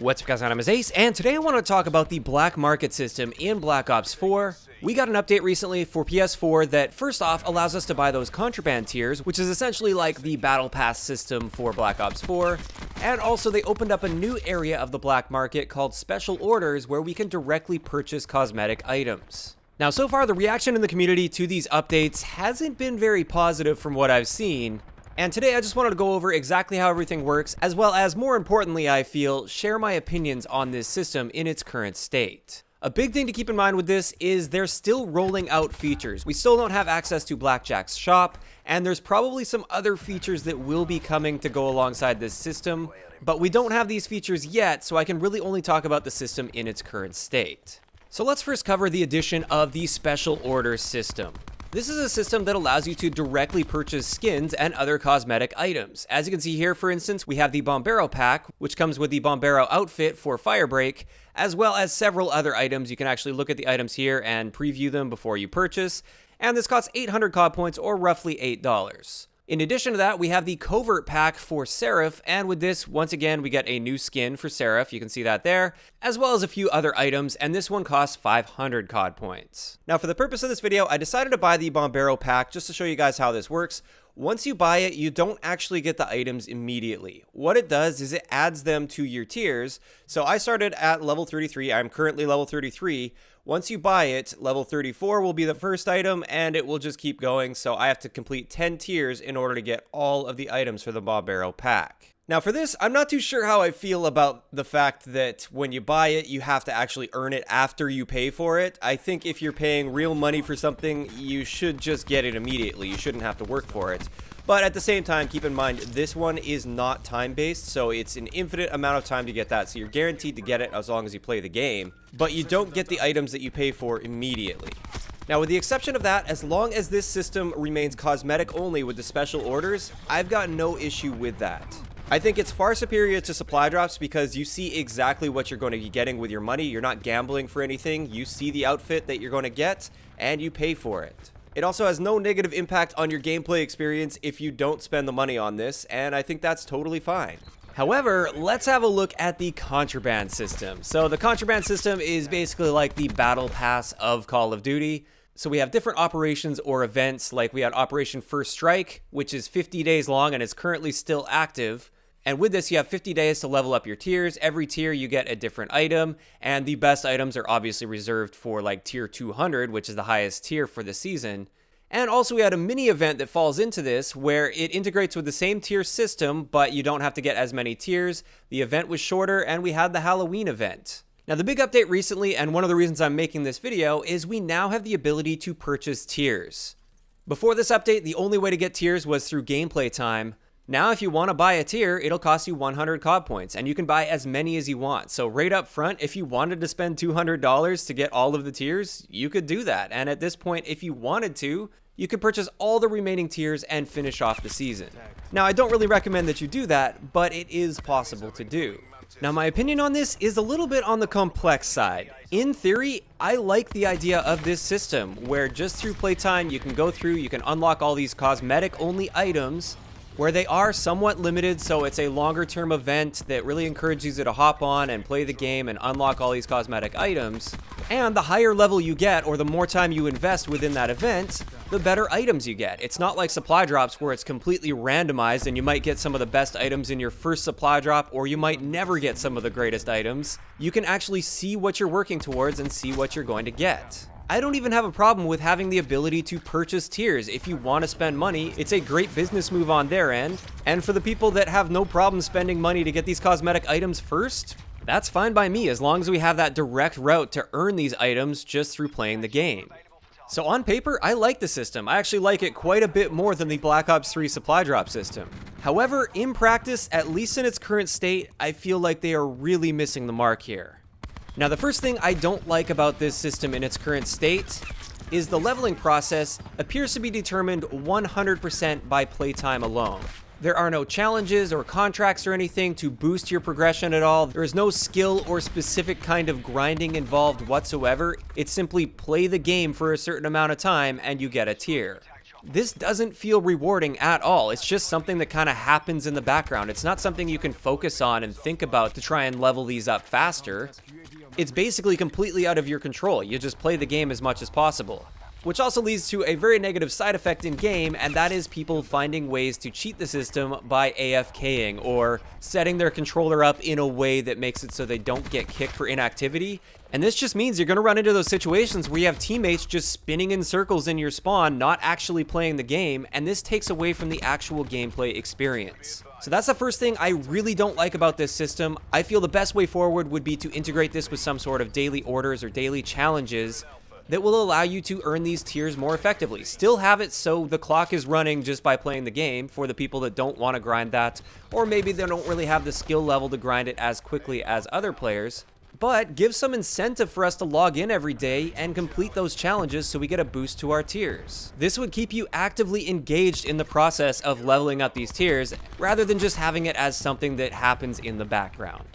What's up guys, my name is Ace, and today I want to talk about the black market system in Black Ops 4. We got an update recently for PS4 that first off allows us to buy those contraband tiers, which is essentially like the battle pass system for Black Ops 4. And also they opened up a new area of the black market called special orders where we can directly purchase cosmetic items. Now so far the reaction in the community to these updates hasn't been very positive from what I've seen. And today I just wanted to go over exactly how everything works, as well as, more importantly I feel, share my opinions on this system in its current state. A big thing to keep in mind with this is they're still rolling out features. We still don't have access to Blackjack's shop, and there's probably some other features that will be coming to go alongside this system, but we don't have these features yet, so I can really only talk about the system in its current state. So let's first cover the addition of the special order system. This is a system that allows you to directly purchase skins and other cosmetic items. As you can see here, for instance, we have the Bombero pack, which comes with the Bombero outfit for Firebreak, as well as several other items. You can actually look at the items here and preview them before you purchase, and this costs 800 CoD points, or roughly $8. In addition to that, we have the Covert pack for Seraph, and with this, once again, we get a new skin for Seraph, you can see that there, as well as a few other items, and this one costs 500 CoD points. Now, for the purpose of this video, I decided to buy the Bombero pack just to show you guys how this works. Once you buy it, you don't actually get the items immediately. What it does is it adds them to your tiers. So I started at level 33, I'm currently level 33. Once you buy it, level 34 will be the first item, and it will just keep going, so I have to complete 10 tiers in order to get all of the items for the Bombero pack. Now for this, I'm not too sure how I feel about the fact that when you buy it, you have to actually earn it after you pay for it. I think if you're paying real money for something, you should just get it immediately. You shouldn't have to work for it. But at the same time, keep in mind, this one is not time-based, so it's an infinite amount of time to get that. So you're guaranteed to get it as long as you play the game, but you don't get the items that you pay for immediately. Now, with the exception of that, as long as this system remains cosmetic only with the special orders, I've got no issue with that. I think it's far superior to supply drops because you see exactly what you're going to be getting with your money. You're not gambling for anything. You see the outfit that you're going to get, and you pay for it. It also has no negative impact on your gameplay experience if you don't spend the money on this, and I think that's totally fine. However, let's have a look at the contraband system. So the contraband system is basically like the battle pass of Call of Duty. So we have different operations or events, like we had Operation First Strike, which is 50 days long and is currently still active. And with this, you have 50 days to level up your tiers. Every tier you get a different item, and the best items are obviously reserved for like tier 200, which is the highest tier for the season. And also we had a mini event that falls into this where it integrates with the same tier system, but you don't have to get as many tiers. The event was shorter, and we had the Halloween event. Now the big update recently, and one of the reasons I'm making this video, is we now have the ability to purchase tiers. Before this update, the only way to get tiers was through gameplay time. Now if you want to buy a tier, it'll cost you 100 CoD points, and you can buy as many as you want. So right up front, if you wanted to spend $200 to get all of the tiers, you could do that. And at this point, if you wanted to, you could purchase all the remaining tiers and finish off the season. Now I don't really recommend that you do that, but it is possible to do. Now my opinion on this is a little bit on the complex side. In theory, I like the idea of this system, where just through playtime you can go through, you can unlock all these cosmetic only items, where they are somewhat limited, so it's a longer term event that really encourages you to hop on and play the game and unlock all these cosmetic items. And the higher level you get, or the more time you invest within that event, the better items you get. It's not like supply drops where it's completely randomized and you might get some of the best items in your first supply drop, or you might never get some of the greatest items. You can actually see what you're working towards and see what you're going to get. I don't even have a problem with having the ability to purchase tiers. If you want to spend money, it's a great business move on their end. And for the people that have no problem spending money to get these cosmetic items first, that's fine by me, as long as we have that direct route to earn these items just through playing the game. So on paper, I like the system. I actually like it quite a bit more than the Black Ops 3 supply drop system. However, in practice, at least in its current state, I feel like they are really missing the mark here. Now the first thing I don't like about this system in its current state is the leveling process appears to be determined 100% by playtime alone. There are no challenges or contracts or anything to boost your progression at all. There is no skill or specific kind of grinding involved whatsoever. It's simply play the game for a certain amount of time and you get a tier. this doesn't feel rewarding at all. It's just something that kind of happens in the background. It's not something you can focus on and think about to try and level these up faster. It's basically completely out of your control. You just play the game as much as possible. Which also leads to a very negative side effect in game, and that is people finding ways to cheat the system by AFKing or setting their controller up in a way that makes it so they don't get kicked for inactivity. And this just means you're going to run into those situations where you have teammates just spinning in circles in your spawn, not actually playing the game, and this takes away from the actual gameplay experience. So that's the first thing I really don't like about this system. I feel the best way forward would be to integrate this with some sort of daily orders or daily challenges that will allow you to earn these tiers more effectively. Still have it so the clock is running just by playing the game for the people that don't want to grind that, or maybe they don't really have the skill level to grind it as quickly as other players. But give some incentive for us to log in every day and complete those challenges so we get a boost to our tiers. This would keep you actively engaged in the process of leveling up these tiers, rather than just having it as something that happens in the background.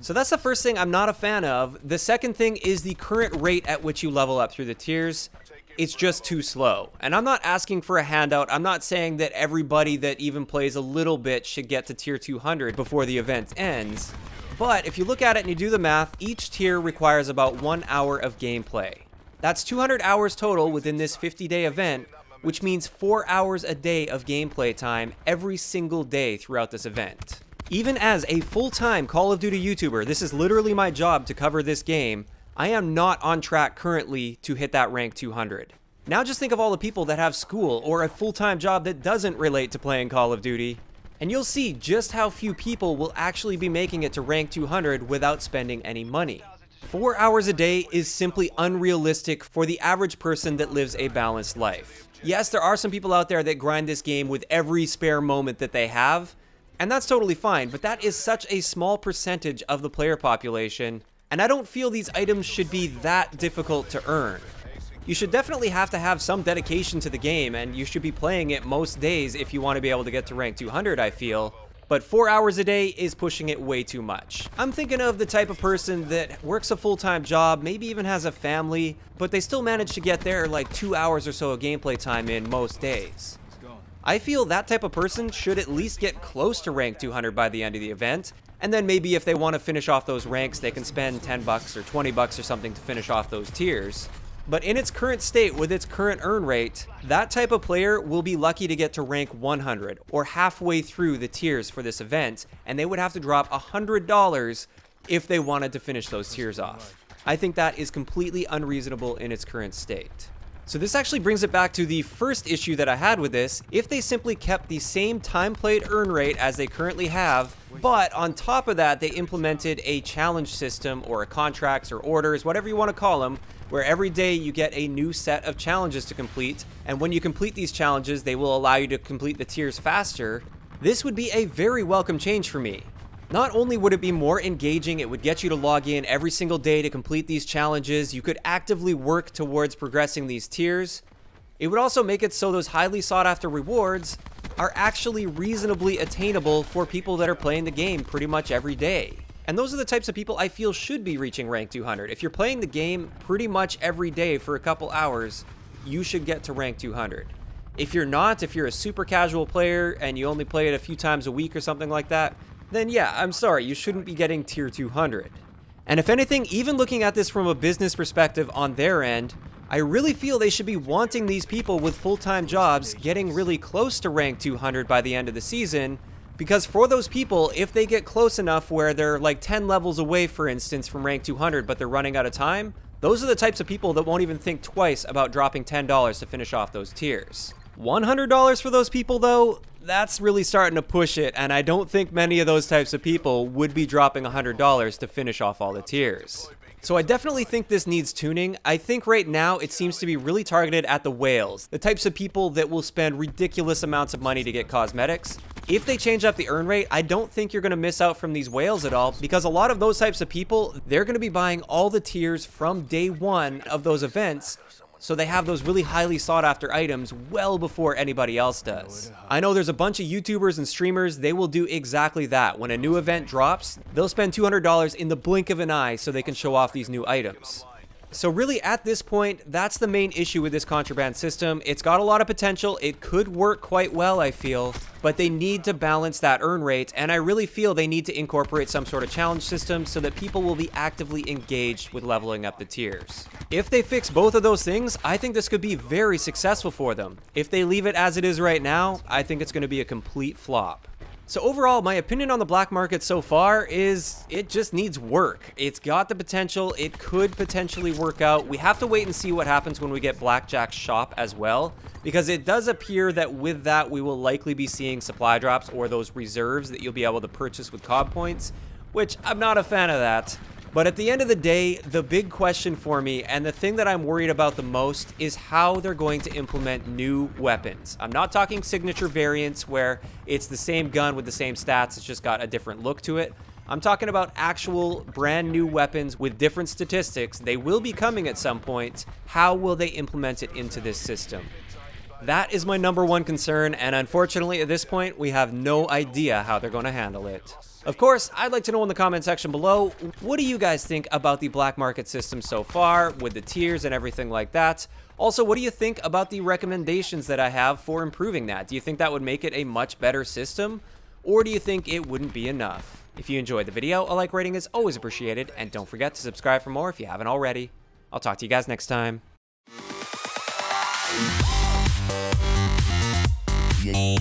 So that's the first thing I'm not a fan of. The second thing is the current rate at which you level up through the tiers. It's just too slow. And I'm not asking for a handout. I'm not saying that everybody that even plays a little bit should get to tier 200 before the event ends. But if you look at it and you do the math, each tier requires about 1 hour of gameplay. That's 200 hours total within this 50-day event, which means 4 hours a day of gameplay time every single day throughout this event. Even as a full-time Call of Duty YouTuber, this is literally my job to cover this game, I am not on track currently to hit that rank 200. Now just think of all the people that have school or a full-time job that doesn't relate to playing Call of Duty, and you'll see just how few people will actually be making it to rank 200 without spending any money. 4 hours a day is simply unrealistic for the average person that lives a balanced life. Yes, there are some people out there that grind this game with every spare moment that they have, and that's totally fine, but that is such a small percentage of the player population, and I don't feel these items should be that difficult to earn. You should definitely have to have some dedication to the game, and you should be playing it most days if you want to be able to get to rank 200, I feel. But 4 hours a day is pushing it way too much. I'm thinking of the type of person that works a full-time job, maybe even has a family, but they still manage to get their like 2 hours or so of gameplay time in most days. I feel that type of person should at least get close to rank 200 by the end of the event, and then maybe if they want to finish off those ranks, they can spend 10 bucks or 20 bucks or something to finish off those tiers. But in its current state, with its current earn rate, that type of player will be lucky to get to rank 100, or halfway through the tiers for this event, and they would have to drop $100 if they wanted to finish those tiers off. I think that is completely unreasonable in its current state. So this actually brings it back to the first issue that I had with this. If they simply kept the same time played earn rate as they currently have, but on top of that they implemented a challenge system or a contracts or orders, whatever you want to call them, where every day you get a new set of challenges to complete, and when you complete these challenges they will allow you to complete the tiers faster, this would be a very welcome change for me. Not only would it be more engaging, it would get you to log in every single day to complete these challenges, you could actively work towards progressing these tiers. It would also make it so those highly sought after rewards are actually reasonably attainable for people that are playing the game pretty much every day. And those are the types of people I feel should be reaching rank 200. If you're playing the game pretty much every day for a couple hours, you should get to rank 200. If you're not, if you're a super casual player and you only play it a few times a week or something like that, then yeah, I'm sorry, you shouldn't be getting tier 200. And if anything, even looking at this from a business perspective on their end, I really feel they should be wanting these people with full-time jobs getting really close to rank 200 by the end of the season, because for those people, if they get close enough where they're like 10 levels away, for instance, from rank 200, but they're running out of time, those are the types of people that won't even think twice about dropping $10 to finish off those tiers. $100 for those people though, that's really starting to push it, and I don't think many of those types of people would be dropping $100 to finish off all the tiers. So I definitely think this needs tuning. I think right now it seems to be really targeted at the whales, the types of people that will spend ridiculous amounts of money to get cosmetics. If they change up the earn rate, I don't think you're going to miss out from these whales at all, because a lot of those types of people, they're going to be buying all the tiers from day one of those events, so they have those really highly sought after items well before anybody else does. I know there's a bunch of YouTubers and streamers, they will do exactly that. When a new event drops, they'll spend $200 in the blink of an eye so they can show off these new items. So really at this point, that's the main issue with this contraband system. It's got a lot of potential. It could work quite well, I feel, but they need to balance that earn rate. And I really feel they need to incorporate some sort of challenge system so that people will be actively engaged with leveling up the tiers. If they fix both of those things, I think this could be very successful for them. If they leave it as it is right now, I think it's going to be a complete flop. So overall, my opinion on the black market so far is it just needs work. It's got the potential. It could potentially work out. We have to wait and see what happens when we get Blackjack's shop as well, because it does appear that with that, we will likely be seeing supply drops or those reserves that you'll be able to purchase with CoD points, which I'm not a fan of that. But at the end of the day, the big question for me, and the thing that I'm worried about the most, is how they're going to implement new weapons. I'm not talking signature variants where it's the same gun with the same stats, it's just got a different look to it. I'm talking about actual brand new weapons with different statistics. They will be coming at some point. How will they implement it into this system? That is my #1 concern, and unfortunately at this point, we have no idea how they're going to handle it. Of course, I'd like to know in the comment section below, what do you guys think about the black market system so far, with the tiers and everything like that? Also, what do you think about the recommendations that I have for improving that? Do you think that would make it a much better system? Or do you think it wouldn't be enough? If you enjoyed the video, a like rating is always appreciated, and don't forget to subscribe for more if you haven't already. I'll talk to you guys next time. Yeah.